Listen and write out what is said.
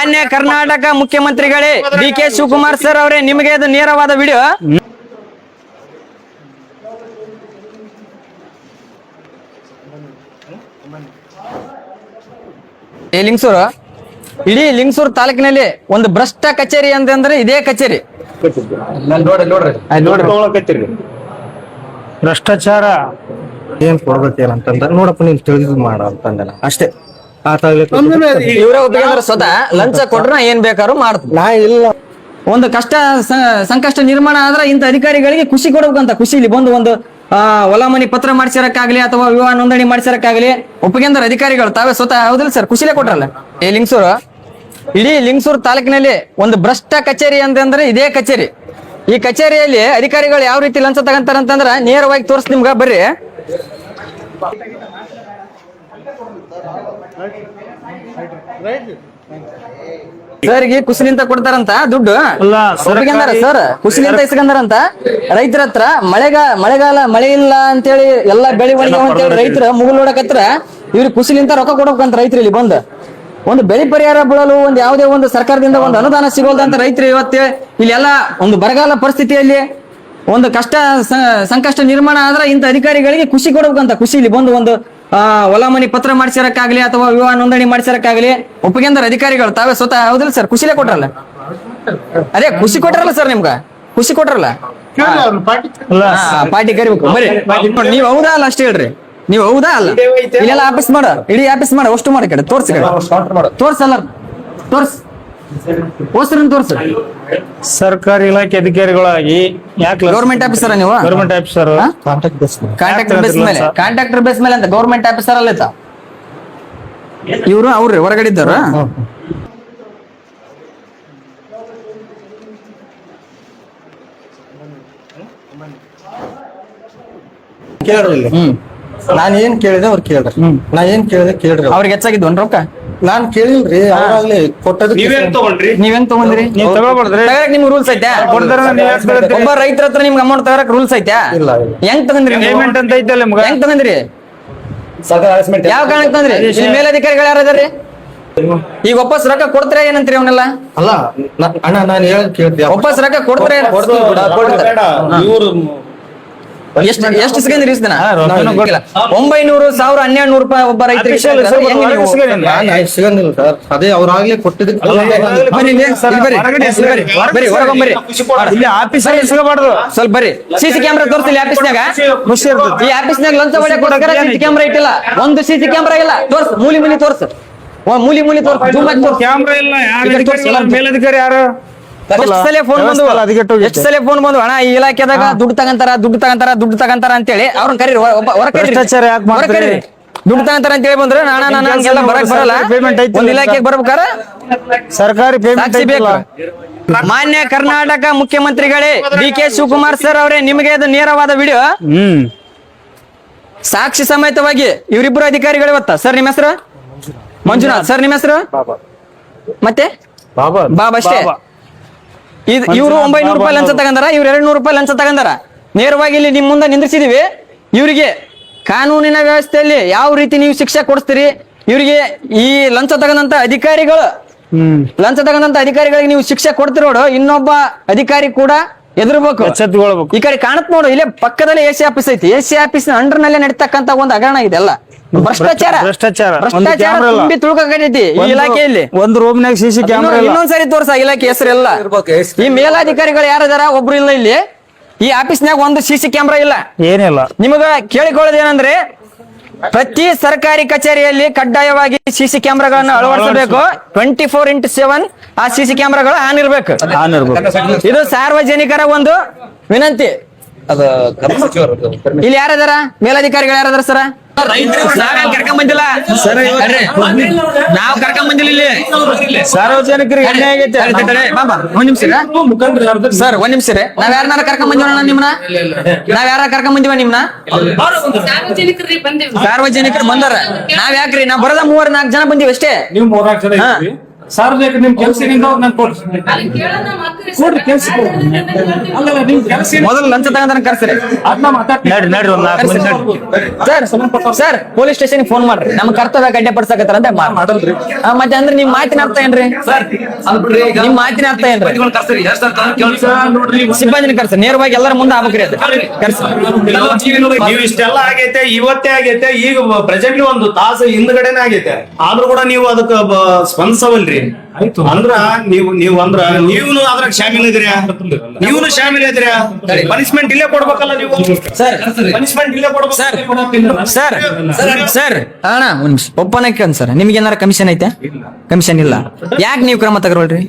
ಮಾನ್ಯ ಕರ್ನಾಟಕ ಮುಖ್ಯಮಂತ್ರಿಗಳೇ ಡಿ.ಕೆ. ಶಿವಕುಮಾರ್ ಸರ್ ಅವರೇ, ನಿಮಗೆ ಇದು ನೇರವಾದ ವಿಡಿಯೋ. ಲಿಂಗಸೂರು, ಇಡೀ ಲಿಂಗಸೂರು ತಾಲೂಕಿನಲ್ಲಿ ಒಂದು ಭ್ರಷ್ಟ ಕಚೇರಿ ಅಂತಂದ್ರೆ ಇದೇ ಕಚೇರಿ. ಭ್ರಷ್ಟಾಚಾರ ಏನ್ ಕೊಡ್ಬೇಕೇನಂತಂದ್ರೆ ನೋಡಪ್ಪ ನೀನ್ ತಿಳಿದು ಮಾಡ ಅಂತಂದ ಅಷ್ಟೇ. ಇವರೇ ಒಪ್ಪಿಗೆ ಸ್ವತಃ ಲಂಚ ಕೊಟ್ರ ಏನ್ ಬೇಕಾದ್ರೂ ಮಾಡ್ತಾರೆ. ನಾ ಇಲ್ಲ, ಒಂದು ಕಷ್ಟ ಸಂಕಷ್ಟ ನಿರ್ಮಾಣ ಆದ್ರೆ ಇಂಥ ಅಧಿಕಾರಿಗಳಿಗೆ ಖುಷಿ ಕೊಡ್ಬೇಕಂತ, ಖುಷಿಲಿ ಬಂದು ಒಂದು ಹೊಲ ಮನಿ ಪತ್ರ ಮಾಡಿಸಿರಕ್ಕಾಗ್ಲಿ ಅಥವಾ ವಿವಾಹ ನೋಂದಣಿ ಮಾಡಿಸಿರಕ್ಕಾಗ್ಲಿ ಒಪ್ಪಿಗೆ ಅಧಿಕಾರಿಗಳು ತಾವೇ ಸ್ವತಃ ಹೌದಿಲ್ಲ ಸರ್, ಖುಷಿಲೇ ಕೊಟ್ರಲ್ಲ. ಲಿಂಗಸೂರು, ಇಡೀ ಲಿಂಗಸೂರು ತಾಲೂಕಿನಲ್ಲಿ ಒಂದು ಭ್ರಷ್ಟ ಕಚೇರಿ ಅಂತಂದ್ರೆ ಇದೇ ಕಚೇರಿ. ಈ ಕಚೇರಿಯಲ್ಲಿ ಅಧಿಕಾರಿಗಳು ಯಾವ ರೀತಿ ಲಂಚ ತಗಂತಾರಂತಂದ್ರ ನೇರವಾಗಿ ತೋರಿಸ್ ನಿಮ್ಗ ಬರ್ರಿ. ಸರ್ಗೆ ಕುಸಿಲಿಂತ ಕೊಡ್ತಾರಂತ ದುಡ್ಡು ಸರ್, ಕುಸಿಲಿಂತ ಇಸ್ಕಂದಾರಂತ ರೈತರ ಹತ್ರ. ಮಳೆಗಾಲ ಮಳೆ ಇಲ್ಲ ಅಂತೇಳಿ ಎಲ್ಲಾ ಬೆಳೆ ಒಣಗ್ಯಾವ ಅಂತೇಳಿ ರೈತರ ಮುಗುಲ್ ನೋಡಕತ್ರ ಇವ್ರಿಗೆ ಕುಸಿಲಿಂತ ರೊಕ್ಕ ಕೊಡ್ಬೇಕಂತ ರೈತರು ಇಲ್ಲಿ ಬಂದು ಒಂದು ಬೆಳೆ ಪರಿಹಾರ ಬೀಳಲು ಒಂದು ಯಾವುದೇ ಒಂದು ಸರ್ಕಾರದಿಂದ ಒಂದು ಅನುದಾನ ಸಿಗೋಲ್ದಂತ ರೈತರು ಇವತ್ತೇ ಇಲ್ಲೆಲ್ಲ ಒಂದು ಬರಗಾಲ ಪರಿಸ್ಥಿತಿಯಲ್ಲಿ ಒಂದು ಕಷ್ಟ ಸಂಕಷ್ಟ ನಿರ್ಮಾಣ ಆದ್ರೆ ಇಂಥ ಅಧಿಕಾರಿಗಳಿಗೆ ಖುಷಿ ಕೊಡ್ಬೇಕಂತ, ಖುಷಿಲಿ ಬಂದು ಒಂದು ಹೊಲ ಮನಿ ಪತ್ರ ಮಾಡಿಸಿರಕ್ಕಾಗ್ಲಿ ಅಥವಾ ವಿವಾಹ ನೋಂದಣಿ ಮಾಡಿಸಿರಕ್ಕಾಗ್ಲಿ ಒಪ್ಪಿಗೆ ಅಧಿಕಾರಿಗಳು ತಾವೇ ಸ್ವತಃ ಹೌದಿಲ್ಲ ಸರ್, ಖುಷಿಲೇ ಕೊಟ್ರಲ್ಲ. ಅದೇ ಖುಷಿ ಕೊಟ್ರಲ್ಲ ಸರ್, ನಿಮ್ಗ ಖುಷಿ ಕೊಟ್ರಲ್ಲ. ಪಾರ್ಟಿ ಕರಿಬೇಕು ಬರ್ರಿ. ನೀವ್ ಹೌದಾ ಅಲ್ಲ ಅಷ್ಟೇ ಹೇಳ್ರಿ, ನೀವ್ ಹೌದಾ ಅಲ್ಲ. ಇಲ್ಲೆಲ್ಲ ಆಫೀಸ್ ಮಾಡ, ಇಡೀ ಆಫೀಸ್ ಮಾಡ, ಅಷ್ಟು ಮಾಡ ಕಡೆ ತೋರ್ಸಿ, ತೋರ್ಸಲ್ಲ ತೋರ್ಸ್ ಹೋಸ್ರನ್ ತೋರ್ಸ. ಸರ್ಕಾರಿ ಇಲಾಖೆ ಅಧಿಕಾರಿಗಳಾಗಿ ಯಾಕೆ ಗೌರ್ಮೆಂಟ್ ಆಫೀಸರ್ ನೀವು? ಗೌರ್ಮೆಂಟ್ ಆಫೀಸರ್ ಕಾಂಟ್ರಾಕ್ಟರ್ ಬೇಸ್ ಮೇಲೆ ಅಂತ ಗೌರ್ಮೆಂಟ್ ಆಫೀಸರ್ ಅಲ್ಲ ಇವ್ರು ಅವ್ರಿ ಹೊರಗಡೆ ಇದ್ದಾರ. ಕೇಳ್ರಿ, ನಾನ್ ಏನ್ ಕೇಳಿದೆ ಅವ್ರು ಕೇಳ್ರಿ, ನಾ ಏನ್ ಕೇಳಿದೆ ಕೇಳ್ರಿ. ಅವ್ರಿಗೆ ಹೆಚ್ಚಾಗಿದ್ದು ರೊಕ್ಕ ನಾನ್ ಕೇಳಿಲ್ರಿ, ಅವ್ರಾಗ್ಲಿ ಕೊಟ್ಟದ. ನೀವೇನ್ ತಗೊಂಡ್ರಿ? ನೀವ್ ತಗೋಬಾರ್ದ್ರಿ, ನಿಮ್ಗೆ ರೂಲ್ಸ್ ಐತೆ? ಒಬ್ಬ ರೈತರ ಹತ್ರ ನಿಮ್ಗೆ ಅಮೌಂಟ್ ತಗರಕ್ ರೂಲ್ಸ್ ಐತೆ? ಹೆಂಗ್ ತಗೊಂಡ್ರಿ? ಪೇಮೆಂಟ್ ಅಂತ ಐತಲ್ಲ ನಿಮ್ಗೆ. ಹೆಂಗ್ ತಗೊಂಡ್ರಿ? ಯಾವ ಕಾರಣಕ್ಕೆ ತಂದ್ರಿ? ಇಲ್ಲಿ ಮೇಲಧಿಕಾರಿಗಳು ಯಾರು ಅದಾರಿ? ಈಗ ವಾಪಸ್ ರೊಕ್ಕ ಕೊಡ್ತಾರೆ ಏನಂತ್ರಿ ಅವನ್ನೆಲ್ಲ? ಅಲ್ಲ ಅಣ್ಣ, ನಾನು ಹೇಳದ್ ಕೇಳ್ತೀವಿ. ವಾಪಸ್ ರೊಕ್ಕ ಕೊಡ್ತಾರೆ. ಎಷ್ಟು ಸಿಗಂದ್ರಿ ಇಷ್ಟ ದಿನ? 900, 1000, 1200 ರೂಪಾಯಿ ಒಬ್ಬ ರೈತರಿಗೆ ಸಿಗಂದಿಲ್ಲ ಸರ್. ಅದೇ ಅವ್ರಾಗ್ಲೇ ಕೊಟ್ಟಿದ್ದಕ್ಕೆ ಸ್ವಲ್ಪ ಬರ್ರಿ. ಸಿಸಿ ಕ್ಯಾಮ್ರಾ ತೋರಿಸಿಲ್ಲ ಆಫೀಸ್ನಾಗ? ಈ ಆಫೀಸ್ನಾಗ ಲಂಚ ಹೊಡೆ ಕೊಡ್ತಾರ, ಸಿಸಿ ಕ್ಯಾಮ್ರಾ ಇಟ್ಟಿಲ್ಲ. ಒಂದು ಸಿಸಿ ಕ್ಯಾಮ್ರಾ ಇಲ್ಲ. ತೋರ್ಸ್, ಮೂಲಿ ತೋರ್ಸ್, ಮೂಲಿ ತೋರ್ಸ್. ಕ್ಯಾಮ್ರಾ ಇಲ್ಲ. ಮೇಲಧಿಕಾರಿ ಯಾರು? ಎಷ್ಟು ಸಲ ಫೋನ್ ಬಂದು ಅಣ್ಣ ಈ ಇಲಾಖೆದಾಗ ದುಡ್ಡು ತಗಂತಾರ ಅಂತೇಳಿ ಅವ್ರನ್ನ ಕರೀರಿ, ಭ್ರಷ್ಟಾಚಾರ ಯಾಕೆ ಮಾಡ್ತೀರಿ? ದುಡ್ಡು ತಗಂತಾರ ಅಂತ ಹೇಳಿ ಬಂದ್ರೆ ನಾನೆಲ್ಲ ಬರಕ್ ಬರಲ್ಲ. ಒಂದು ಇಲಾಖೆಗೆ ಬರ್ಬೇಕಾರ ಸರ್ಕಾರಿ ಸಾಕ್ಷಿ ಬೇಕು. ಮಾನ್ಯ ಕರ್ನಾಟಕ ಮುಖ್ಯಮಂತ್ರಿಗಳೇ ಡಿ.ಕೆ. ಶಿವಕುಮಾರ್ ಸರ್ ಅವರೇ, ನಿಮಗೆ ಇದು ನೇರವಾದ ವಿಡಿಯೋ. ಸಾಕ್ಷಿ ಸಮೇತವಾಗಿ ಇವರಿಬ್ಬರು ಅಧಿಕಾರಿಗಳು ಇವತ್ತ. ಸರ್ ನಿಮ್ಮ ಹೆಸರು? ಮಂಜುನಾಥ್. ಸರ್ ನಿಮ್ಮ ಹೆಸರು? ಮತ್ತೆ ಬಾಬಾ ಅಷ್ಟೇ. ಇವ್ರು 900 ರೂಪಾಯಿ ಲಂಚ ತಗಂದಾರ, ಇವ್ರು 200 ರೂಪಾಯಿ ಲಂಚ ತಗಂದಾರ. ನೇರವಾಗಿ ಇಲ್ಲಿ ನಿಮ್ ಮುಂದೆ ನಿಂದ್ರಿಸಿದೀವಿ. ಇವರಿಗೆ ಕಾನೂನಿನ ವ್ಯವಸ್ಥೆಯಲ್ಲಿ ಯಾವ ರೀತಿ ನೀವು ಶಿಕ್ಷೆ ಕೊಡಿಸ್ತೀರಿ? ಇವರಿಗೆ ಈ ಲಂಚ ತಗಂದಂತ ಅಧಿಕಾರಿಗಳಿಗೆ ನೀವು ಶಿಕ್ಷೆ ಕೊಡ್ತೀರಿ ನೋಡು, ಇನ್ನೊಬ್ಬ ಅಧಿಕಾರಿ ಕೂಡ ಎದುರ್ಬೇಕು, ಈ ಕಡೆ ಕಾಣತ್ ನೋಡು. ಇಲ್ಲೇ ಪಕ್ಕದಲ್ಲಿ ಎಸಿ ಆಫೀಸ್ ಐತಿ. ಎಸಿ ಆಫೀಸ್ ಅಂಡರ್ ನಲ್ಲೇ ನಡೀತಕ್ಕಂತ ಒಂದು ಹಗರಣ ಇದೆಲ್ಲ ಭ್ರಷ್ಟಾಚಾರ ತುಂಬಿ ತುಳ್ಕೈತಿ ಈ ಇಲಾಖೆಯಲ್ಲಿ. ಒಂದು ರೂಮ್ನಾಗ ಸಿಸಿ ಕ್ಯಾಮ್ರಾ. ಇನ್ನೊಂದ್ಸರಿ ತೋರ್ಸ ಇಲಾಖೆ ಹೆಸರೆಲ್ಲ. ಈ ಮೇಲಾಧಿಕಾರಿಗಳು ಯಾರದಾರ? ಒಬ್ರು ಇಲ್ಲ ಇಲ್ಲಿ. ಈ ಆಫೀಸ್ನಾಗ ಒಂದು ಸಿಸಿ ಕ್ಯಾಮ್ರಾ ಇಲ್ಲ, ಏನಿಲ್ಲ. ನಿಮಗ ಕೇಳಿಕೊಳ್ಳೋದು ಏನಂದ್ರೆ, ಪ್ರತಿ ಸರ್ಕಾರಿ ಕಚೇರಿಯಲ್ಲಿ ಕಡ್ಡಾಯವಾಗಿ ಸಿಸಿ ಕ್ಯಾಮ್ರಾಗಳನ್ನು ಅಳವಡಿಸಬೇಕು. 24x7 ಆ ಸಿಸಿ ಕ್ಯಾಮ್ರಾಗಳು ಆನ್ ಇರ್ಬೇಕು. ಇದು ಸಾರ್ವಜನಿಕರ ಒಂದು ವಿನಂತಿ. ಇಲ್ಲಿ ಯಾರದಾರ ಮೇಲಧಿಕಾರಿಗಳು? ಯಾರದಾರ ಸರ? ಕರ್ಕೊಂಡ್ ಬಂದಿಲ್ಲ, ನಾವು ಕರ್ಕೊಂಡ್ ಬಂದಿಲ್ಲ. ಇಲ್ಲಿ ಸಾರ್ವಜನಿಕರಿಗೆ ಅನ್ಯಾಯ ಆಗೈತೆ. ಒಂದ್ ನಿಮಿಷ ಸರ್, ಒಂದ್ ನಿಮಿಷ ರೀ. ನಾವ್ ಯಾರನ್ನಾರ ಕರ್ಕೊಂಡ್ ಬಂದಿವ ನಿಮ್ನ? ಕರ್ಕೊಂಡ್ ಬಂದಿವ ನಿಮ್ನ? ಸಾರ್ವಜನಿಕರು ಬಂದಾರ. ನಾವ್ ಯಾಕ್ರಿ? ನಾವ್ ಬರೋದ 3-4 ಜನ ಬಂದಿವಿ ಅಷ್ಟೇ. ಸಾರ್ವಜನಿಕ ನಿಮ್ ಕೆಲಸದಿಂದ ನಾನು ಕೊಡ್ರಿ ಕೆಲ್ಸ ಅಲ್ಲಲ್ಲ ನಿಮ್ ಕೆಲಸ ಮೊದಲು ಲಂಚ ತಗೊಂಡ್ರೆ ಕರ್ಸ್ರಿ ಅದನ್ನ ಮಾತಾಡ್ತೀನಿ ನಡ್ರಿ ಒಂದ್ 4 ಮಂದಿ ಸರ್ ಪೊಲೀಸ್ ಸ್ಟೇಷನ್ ಫೋನ್ ಮಾಡ್ರಿ ನಮ್ ಕರ್ತವ್ಯ ಗಡ್ಡೆ ಪಡ್ಸಕತ್ತಾರ ಅಂತ ಮಾಡಲ್ರಿ ಮತ್ತೆ ಅಂದ್ರೆ ನಿಮ್ ಮಾತಿನ ಅರ್ಥ ಏನ್ರಿ ನಿಮ್ ಮಾತಿನ ಅರ್ಥ ಏನ್ರಿ ಕೆಲಸ ನೋಡ್ರಿ ಸಿಬ್ಬಂದಿನ ಕರ್ಸಿ ನೇರವಾಗಿ ಎಲ್ಲರ ಮುಂದೆ ಆಗ್ಬೇಕ್ರಿ ಅದು ಕರ್ಸಿ ನೀವು ಇಷ್ಟೆಲ್ಲ ಆಗೈತೆ ಇವತ್ತೇ ಆಗೈತೆ ಈಗ ಪ್ರೆಸೆಂಟ್ಲಿ ಒಂದು ತಾಸು ಹಿಂದ್ಗಡೆನೆ ಆಗೈತೆ ಆದ್ರೂ ಕೂಡ ನೀವು ಅದಕ್ಕ ಸ್ಪಂದಿಸವಲ್ರಿ ಅಂದ್ರ ನೀವು ಅಂದ್ರ ನೀವು ಅದ್ರಾಗ ಶಾಮಿಲ್ ಇದ್ದೀರಾ ನೀವು ಶಾಮಿಲ್ ಇದ್ದೀರಾ ಪನಿಷ್ಮೆಂಟ್ ಇಲ್ಲೇ ಕೊಡ್ಬೇಕಲ್ಲ ನೀವು ಸರ್ ಪನಿಷ್ಮೆಂಟ್ ಇಲ್ಲೇ ಕೊಡ್ಬೇಕು ಸರ್ ಸರ್ ಅಣ್ಣ ಒಂದ್ ನಿಮಿಷ ಒಪ್ಪನಕ್ಕೆ ಸರ್ ನಿಮ್ಗೆ ಏನಾರ ಕಮಿಷನ್ ಐತೆ ಕಮಿಷನ್ ಇಲ್ಲ ಯಾಕೆ ನೀವು ಕ್ರಮ ತಗೊಳ್ರಿ